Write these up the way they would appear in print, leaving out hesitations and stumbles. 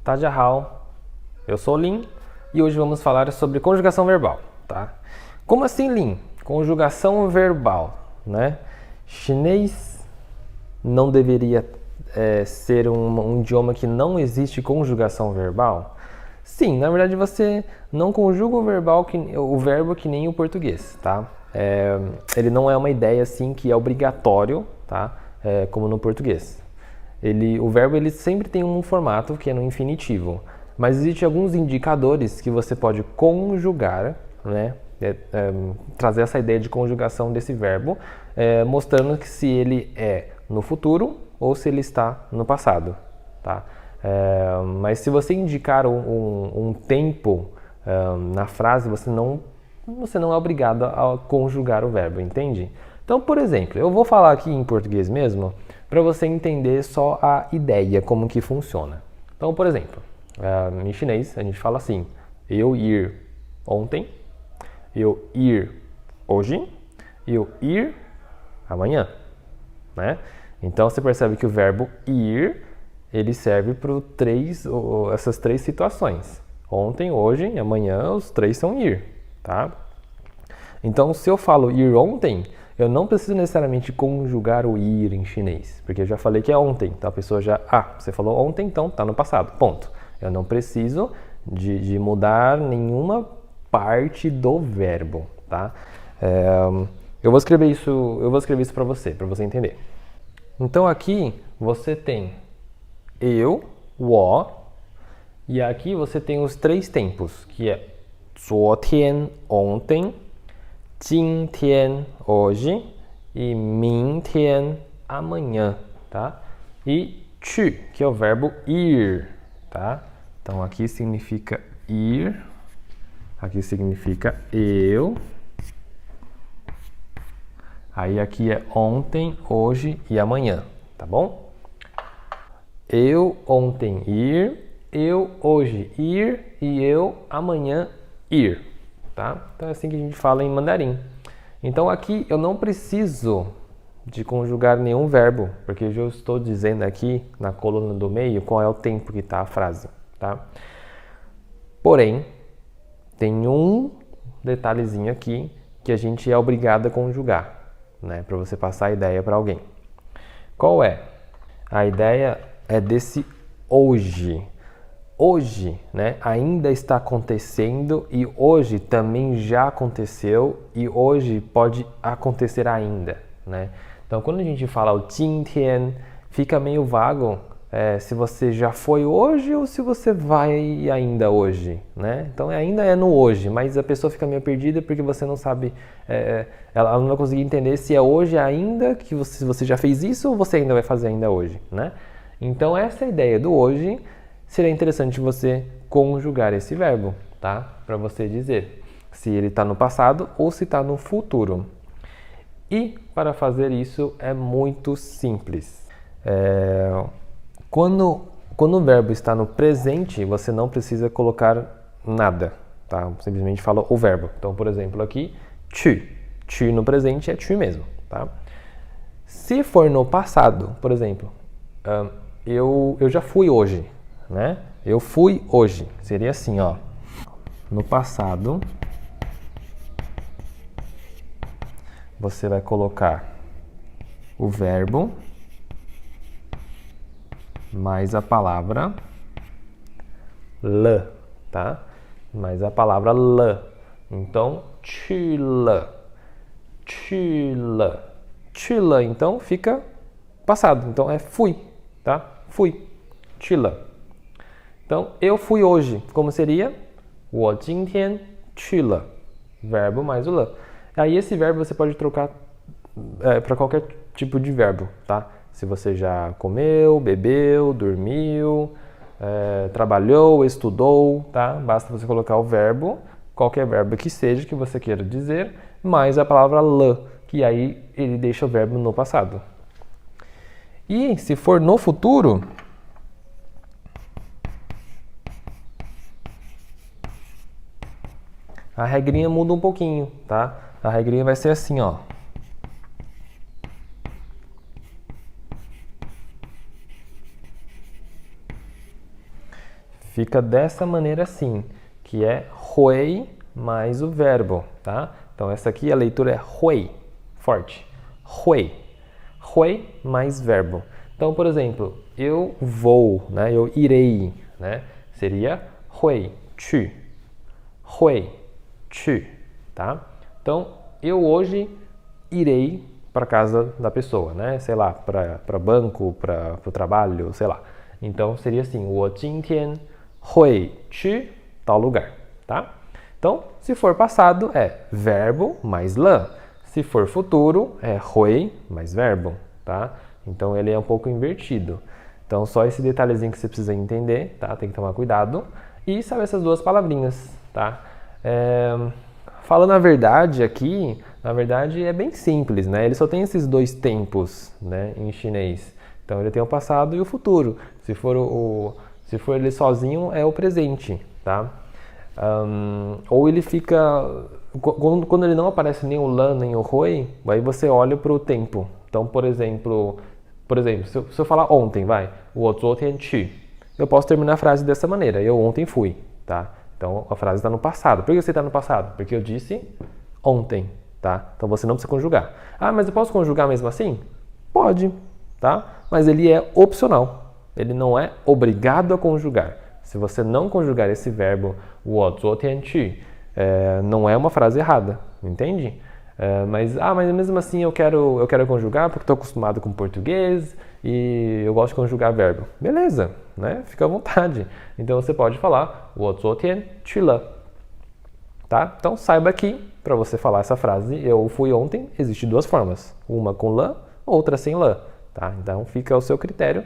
Tadjahau, eu sou Lin e hoje vamos falar sobre conjugação verbal, tá? Como assim, Lin? Conjugação verbal, né? Chinês não deveria ser um idioma que não existe conjugação verbal? Sim, na verdade você não conjuga o verbo que nem o português, tá? Ele não é uma ideia assim que é obrigatório, tá? Como no português. O verbo ele sempre tem um formato que é no infinitivo, mas existem alguns indicadores que você pode conjugar, né? Trazer essa ideia de conjugação desse verbo, mostrando que se ele é no futuro ou se ele está no passado, tá? Mas se você indicar um tempo na frase, você não é obrigado a conjugar o verbo, entende? Então, por exemplo, eu vou falar aqui em português mesmo, para você entender só a ideia, como que funciona. Então, por exemplo, em chinês a gente fala assim, eu ir ontem, eu ir hoje, eu ir amanhã, né? Então você percebe que o verbo ir, ele serve para essas três situações. Ontem, hoje e amanhã, os três são ir, tá? Então, se eu falo ir ontem, eu não preciso necessariamente conjugar o ir em chinês, porque eu já falei que é ontem, então a pessoa já, você falou ontem, então tá no passado, ponto. Eu não preciso de mudar nenhuma parte do verbo, tá? Eu vou escrever isso para você entender. Então aqui você tem eu, wo, e aqui você tem os três tempos, que é 昨天, ontem, 今天, hoje, e 明天, amanhã, tá? E 去, que é o verbo ir, tá? Então aqui significa ir, aqui significa eu, aí aqui é ontem, hoje e amanhã, tá bom? Eu ontem ir, eu hoje ir e eu amanhã ir, tá? Então é assim que a gente fala em mandarim. Então aqui eu não preciso de conjugar nenhum verbo, porque eu já estou dizendo aqui na coluna do meio qual é o tempo que está a frase, tá? Porém, tem um detalhezinho aqui que a gente é obrigado a conjugar, né? Para você passar a ideia para alguém. Qual é? A ideia é desse hoje. Hoje, né, ainda está acontecendo e hoje também já aconteceu e hoje pode acontecer ainda, né? Então, quando a gente fala o 今天, fica meio vago se você já foi hoje ou se você vai ainda hoje, né? Então, ainda é no hoje, mas a pessoa fica meio perdida porque você não sabe, ela não vai conseguir entender se é hoje ainda que você já fez isso ou você ainda vai fazer ainda hoje, né? Então, essa é a ideia do hoje. Seria interessante você conjugar esse verbo, tá? Para você dizer se ele está no passado ou se está no futuro. E para fazer isso é muito simples. Quando o verbo está no presente, você não precisa colocar nada, tá? Simplesmente fala o verbo. Então, por exemplo, aqui, 去. 去no presente é 去 mesmo, tá? Se for no passado, por exemplo, eu já fui hoje, né? Eu fui hoje. Seria assim, ó. No passado, você vai colocar o verbo mais a palavra le, tá? Mais a palavra le. Então, 去了. 去了. 去了, então, fica passado. Então, é fui, tá? Fui. 去了. Então, eu fui hoje. Como seria? 我今天去了. Verbo mais o le. Aí esse verbo você pode trocar para qualquer tipo de verbo, tá? Se você já comeu, bebeu, dormiu, trabalhou, estudou, tá? Basta você colocar o verbo, qualquer verbo que seja que você queira dizer, mais a palavra le, que aí ele deixa o verbo no passado. E se for no futuro, a regrinha muda um pouquinho, tá? A regrinha vai ser assim, ó. fica dessa maneira assim, que é hui mais o verbo, tá? Então essa aqui a leitura é hui, forte. Hui. Hui mais verbo. Então, por exemplo, eu vou, né? Eu irei, né? Seria hui, chu. Hui, chu, tá? Então, eu hoje irei para casa da pessoa, né? Sei lá, para banco, para o trabalho, sei lá. Então, seria assim, 我今天会去tal lugar, tá? Então, se for passado, é verbo mais le. Se for futuro, é hui mais verbo, tá? Então, ele é um pouco invertido. Então, só esse detalhezinho que você precisa entender, tá? Tem que tomar cuidado. E sabe essas duas palavrinhas, tá? Falando a verdade aqui, na verdade é bem simples, né? Ele só tem esses dois tempos, né, em chinês. Então, ele tem o passado e o futuro. Se for ele sozinho, é o presente, tá? Ou ele fica... Quando ele não aparece nem o lan nem o hui, aí você olha para o tempo. Então, por exemplo, se eu falar ontem, vai, 我昨天去, eu posso terminar a frase dessa maneira, eu ontem fui, tá? Então, a frase está no passado. Por que você está no passado? Porque eu disse ontem, tá? Então, você não precisa conjugar. Ah, mas eu posso conjugar mesmo assim? Pode, tá? Mas ele é opcional. Ele não é obrigado a conjugar. Se você não conjugar esse verbo 我昨天去, não é uma frase errada, entende? Mas mesmo assim eu quero conjugar porque estou acostumado com português e eu gosto de conjugar verbo. Beleza, né? Fica à vontade. Então você pode falar 我昨天去了, tá? Então saiba que para você falar essa frase, eu fui ontem, existe duas formas. Uma com le, outra sem le, tá? Então fica ao seu critério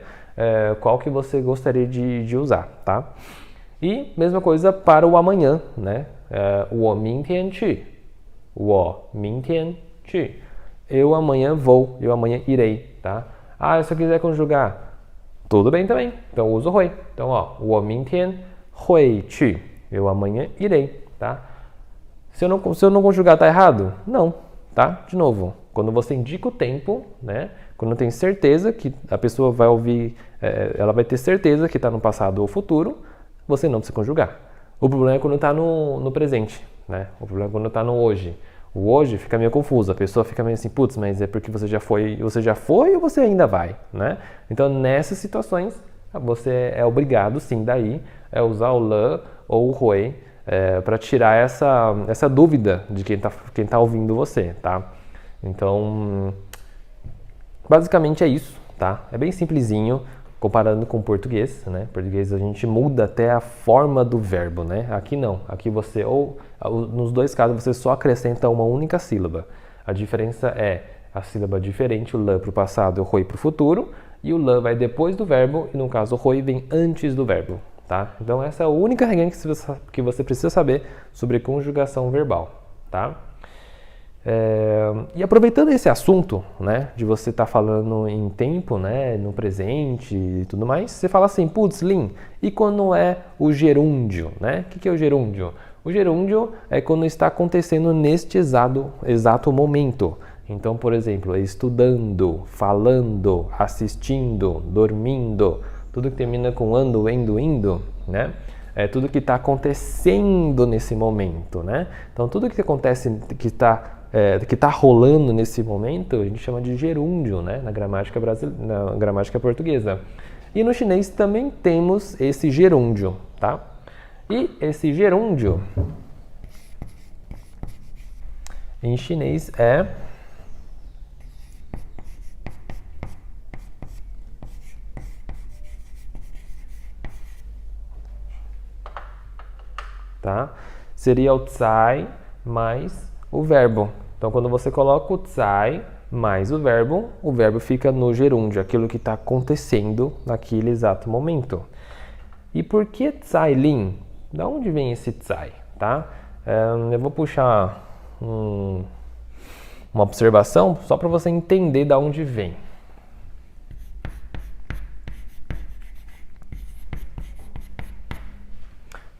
qual que você gostaria de usar, tá? E mesma coisa para o amanhã, né? 我明天去. 我明天去. Eu amanhã vou, eu amanhã irei, tá? Ah, se eu quiser conjugar, tudo bem também. Então uso hui. Então, ó, 我明天会去. Eu amanhã irei, tá? Se eu não conjugar, tá errado? Não, tá? De novo, quando você indica o tempo, né? Quando tem certeza que a pessoa vai ouvir, ela vai ter certeza que está no passado ou futuro, você não precisa conjugar. O problema é quando está no presente, né? O problema é quando está no hoje. O hoje fica meio confuso, a pessoa fica meio assim, putz, mas é porque você já foi ou você ainda vai, né? Então, nessas situações, você é obrigado, sim, daí, usar o le ou o hui para tirar essa dúvida de quem tá ouvindo você, tá? Então, basicamente é isso, tá? É bem simplesinho. Comparando com o português, né? Português a gente muda até a forma do verbo, né? Aqui não. Aqui você, nos dois casos, você só acrescenta uma única sílaba. A diferença é a sílaba diferente, o le para o passado e o hui para o futuro, e o le vai depois do verbo, e no caso o hui vem antes do verbo, tá? Então essa é a única regra que você precisa saber sobre conjugação verbal, tá? E aproveitando esse assunto, né, de você estar falando em tempo, né, no presente e tudo mais, você fala assim, putz, Lin, e quando é o gerúndio, né? O que é o gerúndio? O gerúndio é quando está acontecendo neste exato momento. Então, por exemplo, estudando, falando, assistindo, dormindo, tudo que termina com ando, indo, né? É tudo que está acontecendo nesse momento, né? Então, tudo que acontece, que está rolando nesse momento, a gente chama de gerúndio, né? Na gramática portuguesa. E no chinês também temos esse gerúndio, tá? E esse gerúndio, em chinês é... Tá? Seria o zai mais o verbo. Então, quando você coloca o zai mais o verbo fica no gerúndio, aquilo que está acontecendo naquele exato momento. E por que zai lin? Da onde vem esse zai? Tá? Eu vou puxar uma observação só para você entender da onde vem.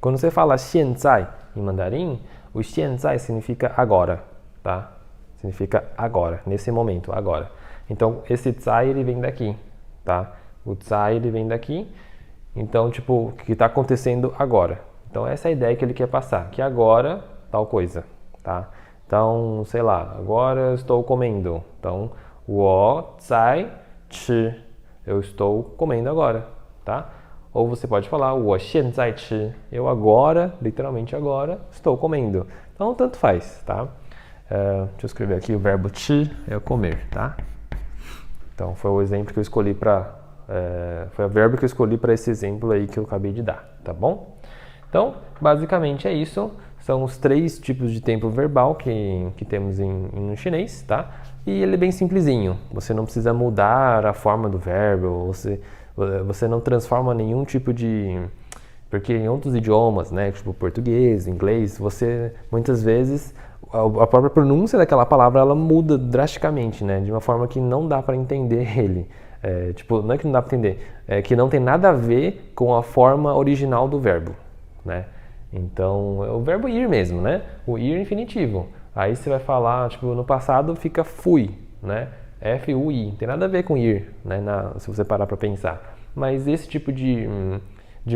Quando você fala 现在 em mandarim, o 现在 significa agora, tá? Significa agora, nesse momento, agora. Então, esse zai ele vem daqui, tá? O zai ele vem daqui Então, tipo, o que está acontecendo agora. Então, essa é a ideia que ele quer passar, que agora, tal coisa, tá? Então, sei lá, agora eu estou comendo. Então, 我在吃. Eu estou comendo agora, tá? Ou você pode falar 我现在吃. Eu agora, literalmente agora, estou comendo. Então, tanto faz, tá? Deixa eu escrever aqui o verbo 吃 é comer, tá? Então, foi o exemplo que eu escolhi para... foi o verbo que eu escolhi para esse exemplo aí que eu acabei de dar, tá bom? Então, basicamente é isso. São os 3 tipos de tempo verbal que temos no chinês, tá? E ele é bem simplesinho. Você não precisa mudar a forma do verbo, você não transforma nenhum tipo de... Porque em outros idiomas, né, tipo português, inglês, você muitas vezes a própria pronúncia daquela palavra ela muda drasticamente, né, de uma forma que não dá para entender ele. Tipo, não é que não dá para entender, é que não tem nada a ver com a forma original do verbo, né? Então, é o verbo ir mesmo, né? O ir infinitivo. Aí você vai falar, tipo, no passado fica fui, né? F-U-I. Não tem nada a ver com ir, né? Se você parar para pensar. Mas esse tipo de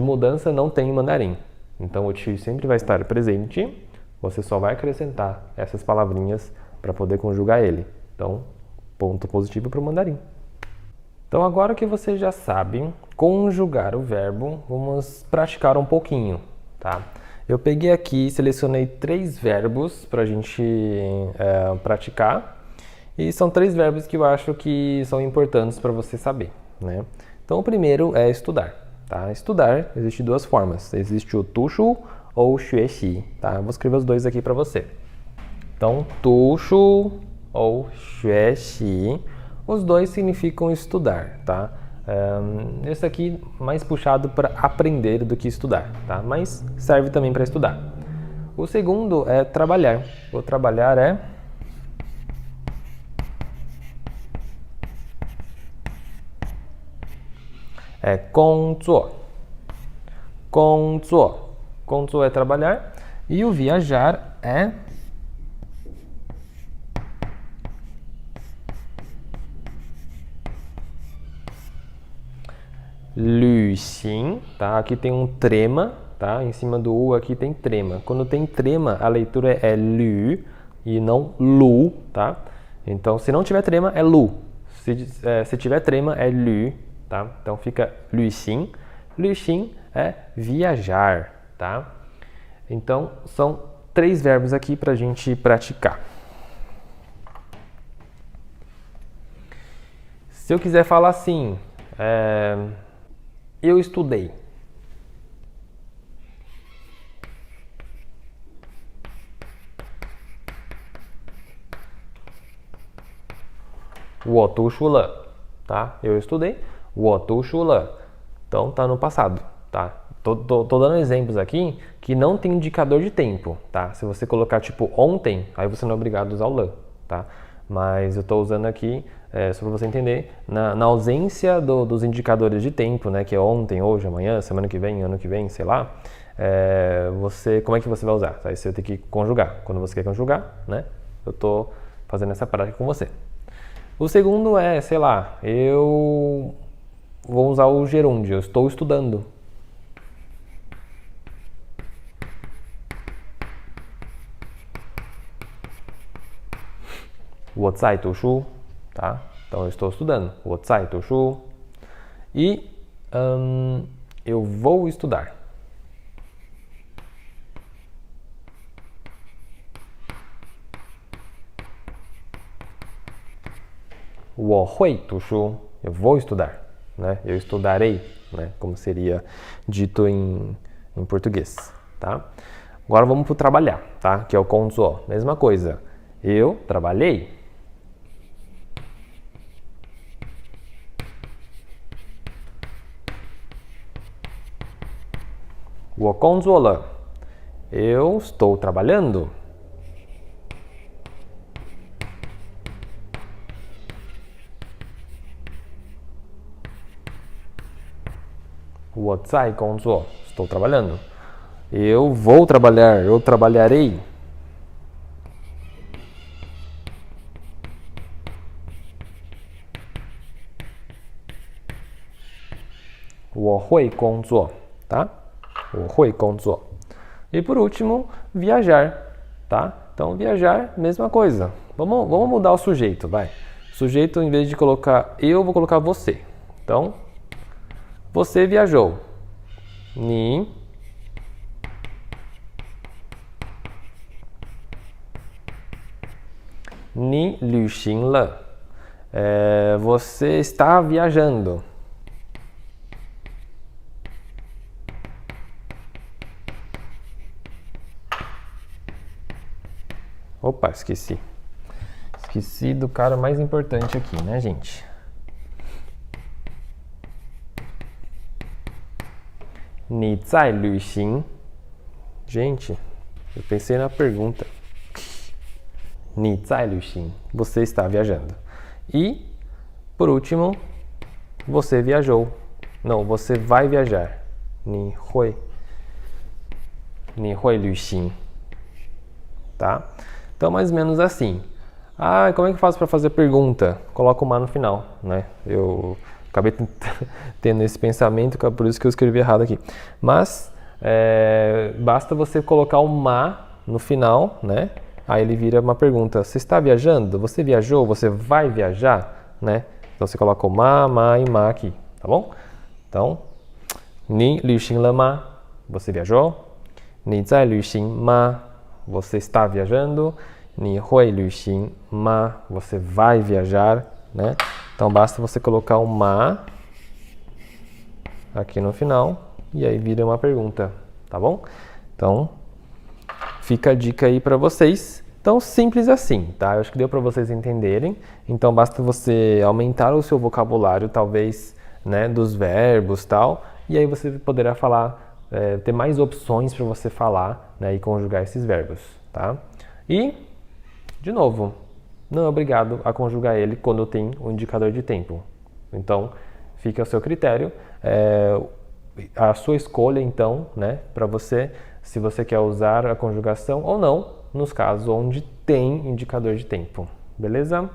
mudança não tem em mandarim. Então, o ti sempre vai estar presente. Você só vai acrescentar essas palavrinhas para poder conjugar ele. Então, ponto positivo para o mandarim. Então, agora que você já sabe conjugar o verbo, vamos praticar um pouquinho, tá? Eu peguei aqui e selecionei 3 verbos para a gente praticar. E são 3 verbos que eu acho que são importantes para você saber, né? Então, o primeiro é estudar, tá? Estudar, existe 2 formas. Existe o tushu ou xuexi, tá? Eu vou escrever os 2 aqui para você. Então, tushu ou xuexi, os 2 significam estudar, tá? Esse aqui mais puxado para aprender do que estudar, tá? Mas serve também para estudar. O segundo é trabalhar. O trabalhar é 工作. 工作. 工作é trabalhar. E o viajar é 旅行, tá? Aqui tem um trema, tá? Em cima do U aqui tem trema. Quando tem trema, a leitura é lü e não lu, tá? Então, se não tiver trema, é lu. Se tiver trema, é lü, tá? Então, fica 旅行. 旅行 é viajar, tá? Então, são 3 verbos aqui pra gente praticar. Se eu quiser falar assim, eu estudei.我读书了, tá? Eu estudei. 我读书了. Então tá no passado, tá? Tô dando exemplos aqui que não tem indicador de tempo, tá? Se você colocar tipo ontem, aí você não é obrigado a usar o le, tá? Mas eu tô usando aqui só para você entender, na ausência dos indicadores de tempo, né? Que é ontem, hoje, amanhã, semana que vem, ano que vem, sei lá. Como é que você vai usar? Aí você tem que conjugar. Quando você quer conjugar, né? Eu tô fazendo essa prática com você. O segundo é, sei lá, eu vou usar o gerúndio, eu estou estudando. 我在读书, tá? Então eu estou estudando. 我在读书. E eu vou estudar. 我会读书. Eu vou estudar, né? Eu estudarei, né? Como seria dito em português, tá? Agora vamos para o trabalhar, tá? Que é o 工作. Mesma coisa. Eu trabalhei. 我工作了. Eu estou trabalhando. 我在工作. Estou trabalhando. Eu vou trabalhar. Eu trabalharei. 我会工作, tá? 我会工作. E por último, viajar, tá? Então, viajar, mesma coisa. Vamos mudar o sujeito, vai. Sujeito, em vez de colocar eu, vou colocar você. Então, você viajou. 你旅行了. Você está viajando. Opa, esqueci. Esqueci do cara mais importante aqui, né, gente? Ni zai lü xing. Gente, eu pensei na pergunta. Ni zai lü xing. Você está viajando. E, por último, você viajou. Não, você vai viajar. Ni hui lü xing. Tá? Então, mais ou menos assim. Ah, como é que eu faço para fazer pergunta? Coloca o ma no final, né? Eu acabei tendo esse pensamento, por isso que eu escrevi errado aqui. Mas, basta você colocar o ma no final, né? Aí ele vira uma pergunta. Você está viajando? Você viajou? Você vai viajar? Né? Então, você coloca o ma e ma aqui, tá bom? Então, ni lü xing le ma? Você viajou? Ni zai lü xing ma? Você está viajando. Ni hui lü xing ma? Você vai viajar, né? Então basta você colocar o ma aqui no final e aí vira uma pergunta, tá bom? Então fica a dica aí para vocês. Então simples assim, tá? Eu acho que deu para vocês entenderem. Então basta você aumentar o seu vocabulário, talvez, né, dos verbos, tal, e aí você poderá falar, ter mais opções para você falar, né, e conjugar esses verbos, tá? E, de novo, não é obrigado a conjugar ele quando tem um indicador de tempo. Então, fica ao seu critério, a sua escolha, então, né, para você, se você quer usar a conjugação ou não, nos casos onde tem indicador de tempo. Beleza?